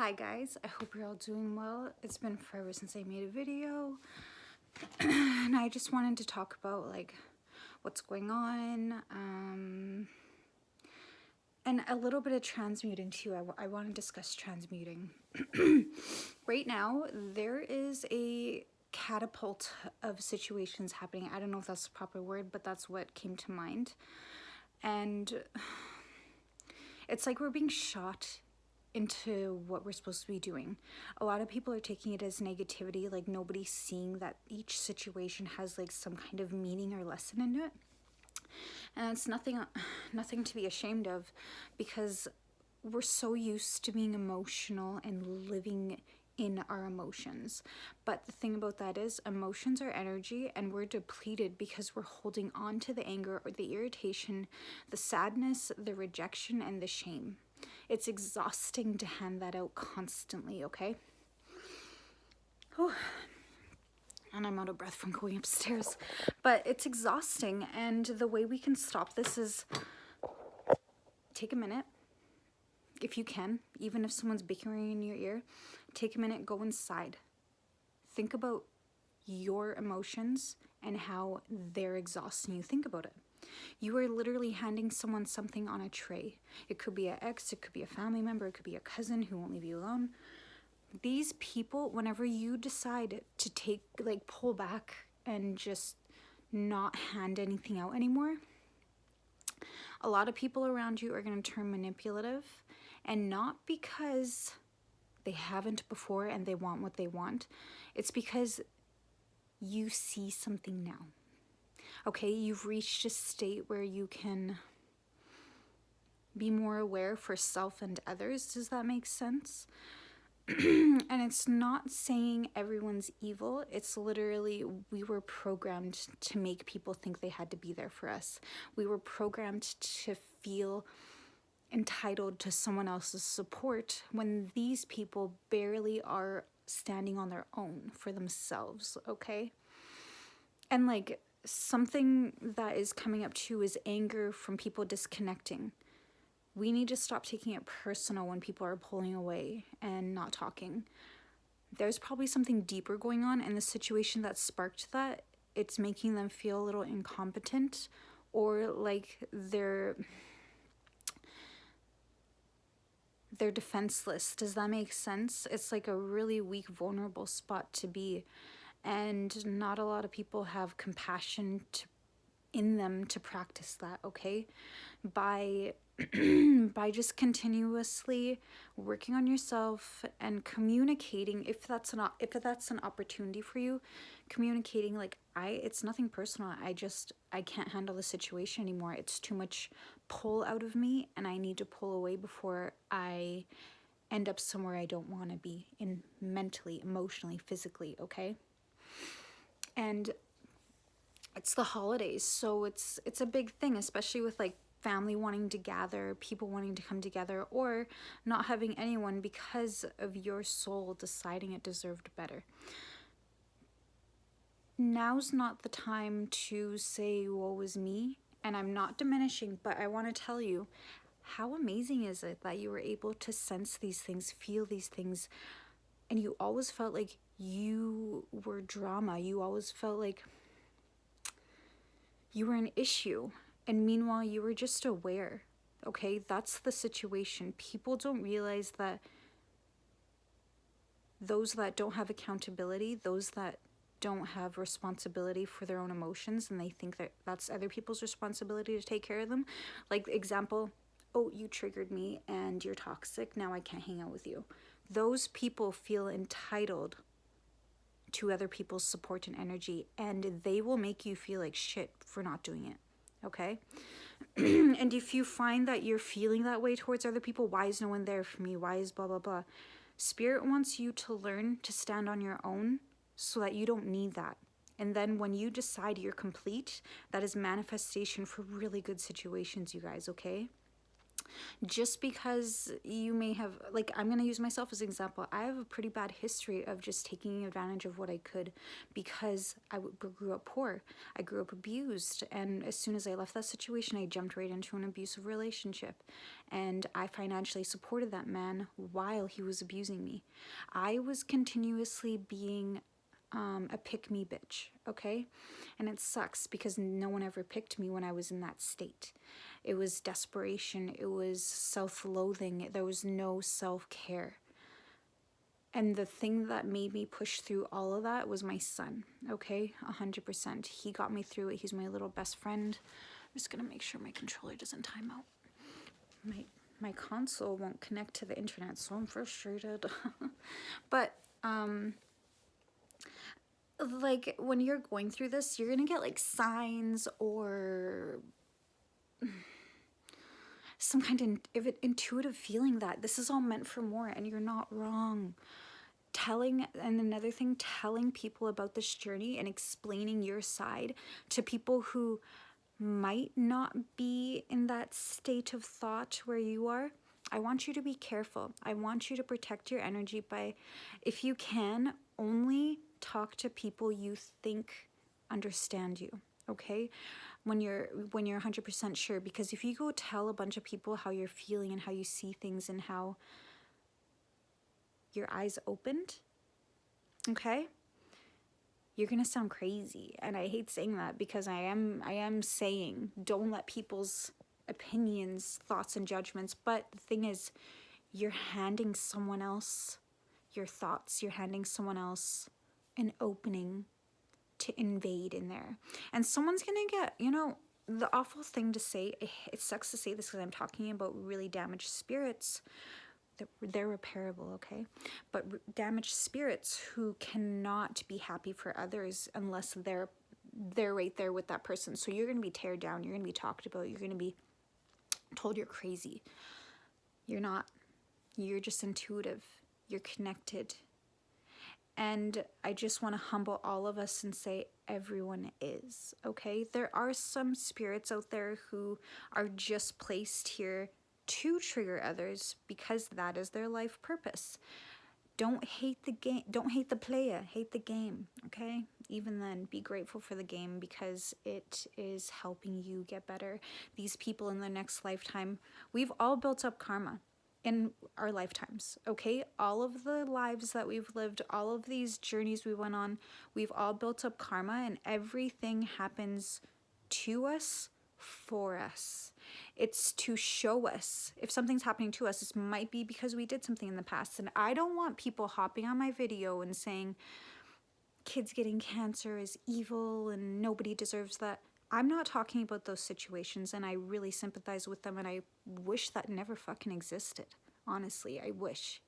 Hi guys, I hope you're all doing well. It's been forever since I made a video and I just wanted to talk about like what's going on and a little bit of transmuting too. I want to discuss transmuting. Right now there is a catapult of situations happening. I don't know if that's the proper word, but that's what came to mind. And it's like we're being shot into what we're supposed to be doing. A lot of people are taking it as negativity, like nobody's seeing that each situation has like some kind of meaning or lesson in it. And it's nothing to be ashamed of, because we're so used to being emotional and living in our emotions. But the thing about that is emotions are energy, and we're depleted because we're holding on to the anger or the irritation, the sadness, the rejection, and the shame. It's exhausting to hand that out constantly, okay? Oh, and I'm out of breath from going upstairs. But it's exhausting, and the way we can stop this is take a minute. If you can, even if someone's bickering in your ear, take a minute, go inside. Think about your emotions and how they're exhausting you. Think about it. You are literally handing someone something on a tray. It could be an ex, it could be a family member, it could be a cousin who won't leave you alone. These people, whenever you decide to pull back and just not hand anything out anymore, a lot of people around you are going to turn manipulative, and not because they haven't before and they want what they want. It's because you see something now. Okay, you've reached a state where you can be more aware for self and others. Does that make sense? And it's not saying everyone's evil. It's literally, we were programmed to make people think they had to be there for us. We were programmed to feel entitled to someone else's support when these people barely are standing on their own for themselves, okay? And like, something that is coming up too is anger from people disconnecting. We need to stop taking it personal when people are pulling away and not talking. There's probably something deeper going on, and the situation that sparked that, it's making them feel a little incompetent, or like they're defenseless. Does that make sense? It's like a really weak, vulnerable spot to be. And not a lot of people have compassion in them to practice that, okay? By just continuously working on yourself and communicating, if that's an opportunity for you, communicating like, it's nothing personal. I can't handle the situation anymore. It's too much pull out of me, and I need to pull away before I end up somewhere I don't want to be, in mentally, emotionally, physically, okay? And it's the holidays, so it's a big thing, especially with like family wanting to gather, people wanting to come together, or not having anyone because of your soul deciding it deserved better. Now's not the time to say woe is me, and I'm not diminishing, but I want to tell you, how amazing is it that you were able to sense these things, feel these things, and you always felt like you were drama. You always felt like you were an issue, and meanwhile you were just aware. Okay, that's the situation. People don't realize that those that don't have accountability, those that don't have responsibility for their own emotions, and they think that that's other people's responsibility to take care of them. Like, example, oh, you triggered me and you're toxic, now I can't hang out with you. Those people feel entitled to other people's support and energy, and they will make you feel like shit for not doing it, okay? And if you find that you're feeling that way towards other people, why is no one there for me? Why is blah, blah, blah? Spirit wants you to learn to stand on your own so that you don't need that. And then when you decide you're complete, that is manifestation for really good situations, you guys, okay? Just because you may have, like, I'm going to use myself as an example. I have a pretty bad history of just taking advantage of what I could because grew up poor. I grew up abused. And as soon as I left that situation, I jumped right into an abusive relationship. And I financially supported that man while he was abusing me. I was continuously being a pick-me bitch, okay? And it sucks because no one ever picked me when I was in that state. It was desperation. It was self-loathing. There was no self-care. And the thing that made me push through all of that was my son, okay? 100%. He got me through it. He's my little best friend. I'm just gonna make sure my controller doesn't time out. My console won't connect to the internet, so I'm frustrated. But, like, when you're going through this, you're gonna get, like, signs or some kind of intuitive feeling that this is all meant for more, and you're not wrong. And another thing, telling people about this journey and explaining your side to people who might not be in that state of thought where you are. I want you to be careful. I want you to protect your energy by, if you can, only talk to people you think understand you, okay? When you're 100% sure, because if you go tell a bunch of people how you're feeling and how you see things and how your eyes opened, okay, you're gonna sound crazy. And I hate saying that because I am saying don't let people's opinions, thoughts, and judgments, but the thing is, you're handing someone else your thoughts, you're handing someone else an opening to invade in there. And someone's gonna get, you know, the awful thing to say, it sucks to say this because I'm talking about really damaged spirits. They're repairable, okay? But damaged spirits who cannot be happy for others unless they're right there with that person. So you're going to be teared down. You're going to be talked about. You're going to be told you're crazy. You're not. You're just intuitive. You're connected. And I just want to humble all of us and say everyone is, okay? There are some spirits out there who are just placed here to trigger others because that is their life purpose. Don't hate the game. Don't hate the player. Hate the game, okay? Even then, be grateful for the game because it is helping you get better. These people in the next lifetime, we've all built up karma in our lifetimes, okay? All of the lives that we've lived, all of these journeys we went on, we've all built up karma, and everything happens to us for us. It's to show us if something's happening to us. This might be because we did something in the past. And I don't want people hopping on my video and saying kids getting cancer is evil and nobody deserves that. I'm not talking about those situations, and I really sympathize with them, and I wish that never fucking existed. Honestly, I wish.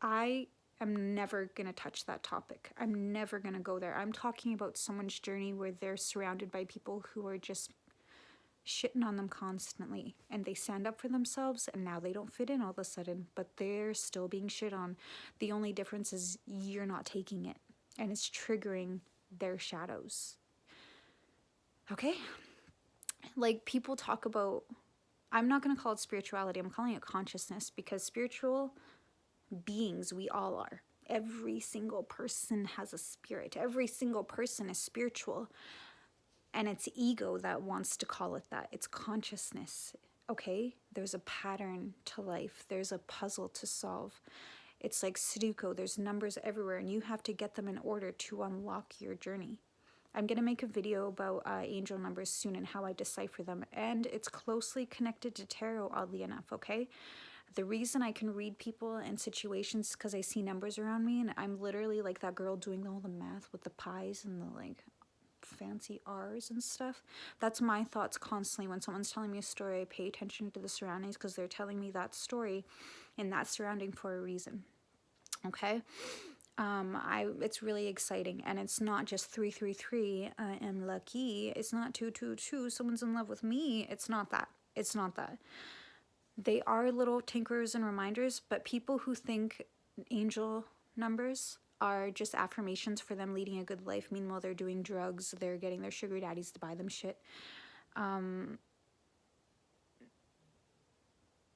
I am never gonna touch that topic. I'm never gonna go there. I'm talking about someone's journey where they're surrounded by people who are just shitting on them constantly, and they stand up for themselves, and now they don't fit in all of a sudden, but they're still being shit on. The only difference is you're not taking it, and it's triggering their shadows. Okay? Like, people talk about, I'm not going to call it spirituality, I'm calling it consciousness, because spiritual beings, we all are. Every single person has a spirit. Every single person is spiritual. And it's ego that wants to call it that. It's consciousness, okay? There's a pattern to life. There's a puzzle to solve. It's like Sudoku. There's numbers everywhere, and you have to get them in order to unlock your journey. I'm going to make a video about angel numbers soon and how I decipher them. And it's closely connected to tarot, oddly enough, okay? The reason I can read people and situations is because I see numbers around me, and I'm literally like that girl doing all the math with the pies and the, like, fancy R's and stuff. That's my thoughts constantly when someone's telling me a story. I pay attention to the surroundings because they're telling me that story in that surrounding for a reason. Okay? It's really exciting, and it's not just 333. I am lucky. It's not 222. Someone's in love with me. It's not that. It's not that. They are little tinkerers and reminders, but people who think angel numbers are just affirmations for them leading a good life. Meanwhile, they're doing drugs. They're getting their sugar daddies to buy them shit.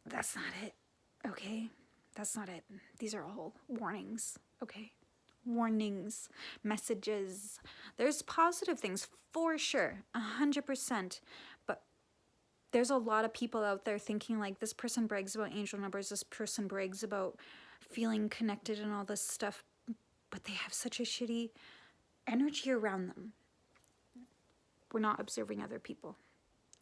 That's not it, okay? That's not it. These are all warnings, okay? Warnings, messages. There's positive things for sure, 100%. But there's a lot of people out there thinking like, this person brags about angel numbers, this person brags about feeling connected and all this stuff, but they have such a shitty energy around them. We're not observing other people,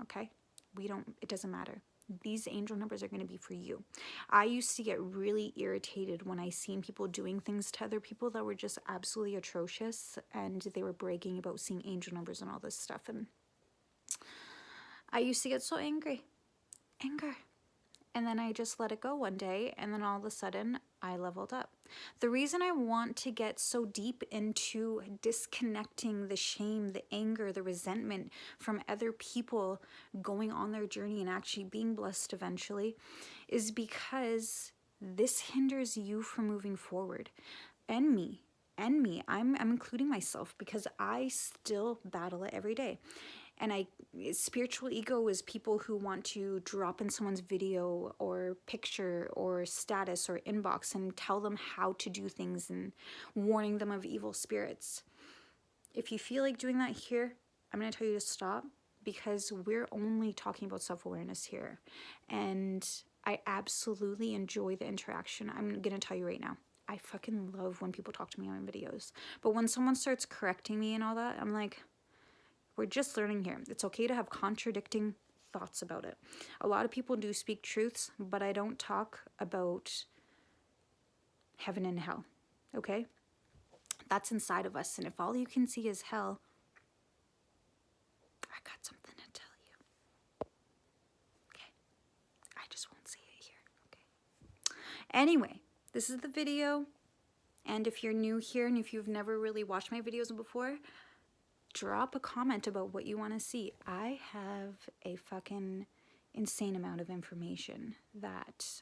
okay? It doesn't matter. These angel numbers are going to be for you. I used to get really irritated when I seen people doing things to other people that were just absolutely atrocious, and they were bragging about seeing angel numbers and all this stuff, and I used to get so angry. And then I just let it go one day, and then all of a sudden I leveled up. The reason I want to get so deep into disconnecting the shame, the anger, the resentment from other people going on their journey and actually being blessed eventually is because this hinders you from moving forward. And me. I'm including myself because I still battle it every day. And spiritual ego is people who want to drop in someone's video or picture or status or inbox and tell them how to do things and warning them of evil spirits. If you feel like doing that here, I'm going to tell you to stop, because we're only talking about self-awareness here. And I absolutely enjoy the interaction. I'm going to tell you right now, I fucking love when people talk to me on videos. But when someone starts correcting me and all that, I'm like, we're just learning here. It's okay to have contradicting thoughts about it. A lot of people do speak truths, but I don't talk about heaven and hell, okay? That's inside of us, and if all you can see is hell, I got something to tell you. Okay? I just won't say it here, okay? Anyway, this is the video, and if you're new here and if you've never really watched my videos before, drop a comment about what you want to see. I have a fucking insane amount of information that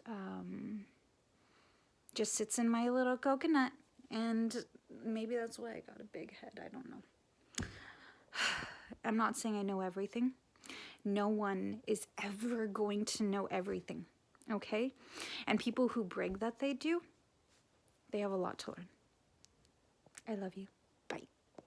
just sits in my little coconut, and maybe that's why I got a big head. I don't know. I'm not saying I know everything. No one is ever going to know everything, okay? And people who brag that they do, they have a lot to learn. I love you.